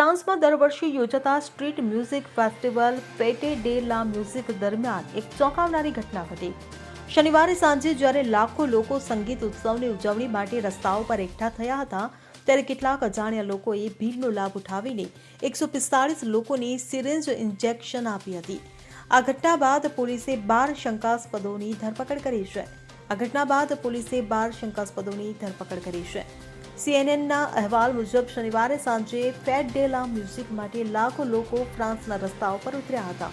ફ્રાન્સમાં દર વર્ષે યોજાતા સ્ટ્રીટ મ્યુઝિક ફેસ્ટિવલ ફેટે ડે લા મ્યુઝિક દરમિયાન એક ચોંકાવનારી ઘટના ઘટી। શનિવારે સાંજે જ્યારે લાખો લોકો સંગીત ઉત્સવની ઉજવણી માટે રસ્તાઓ પર એકઠા થયા હતા, ત્યારે કેટલાક અજાણ્યા લોકોએ ભીડનો લાભ ઉઠાવીને 145 લોકોને સિરિંજ ઇન્જેક્શન આપી હતી। આ ઘટના બાદ પોલીસે 12 શંકાસ્પદોની ધરપકડ કરી છે। સીએનએનના અહેવાલ મુજબ શનિવારે સાંજે ફેટ ડે લા મ્યુઝિક માટે લાખો લોકો ફ્રાન્સના રસ્તાઓ પર ઉતર્યા હતા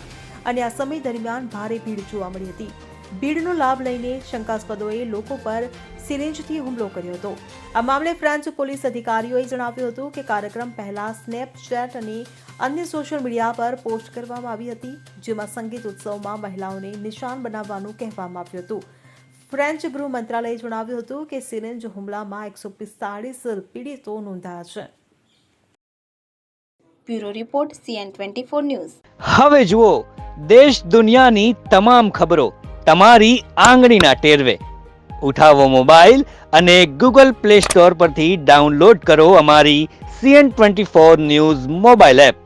અને આ સમય દરમિયાન ભારે ભીડ જોવા મળી હતી। ભીડનો લાભ લઈને શંકાસ્પદોએ લોકો પર સિરિંજથી હુમલો કર્યો હતો। આ મામલે ફ્રેન્ચ પોલીસ અધિકારીઓએ જણાવ્યું હતું કે કાર્યક્રમ પહેલા સ્નેપચેટ અને અન્ય સોશિયલ મીડિયા પર પોસ્ટ કરવામાં આવી હતી, જેમાં સંગીત ઉત્સવમાં મહિલાઓને નિશાન બનાવવાનું કહેવામાં આવ્યું હતું। ફ્રેન્ચ ગૃહ મંત્રાલયે જણાવ્યું હતું કે સિરિંજ હુમલામાં 145 પીડિતો નોંધાયા છે। Bureau report CN24 news. હવે જુઓ દેશ દુનિયાની તમામ ખબરો તમારી આંગળીના ટેરવે। ઉઠાવો મોબાઈલ અને Google Play Store પરથી ડાઉનલોડ કરો અમારી CN24 ન્યૂઝ મોબાઈલ એપ।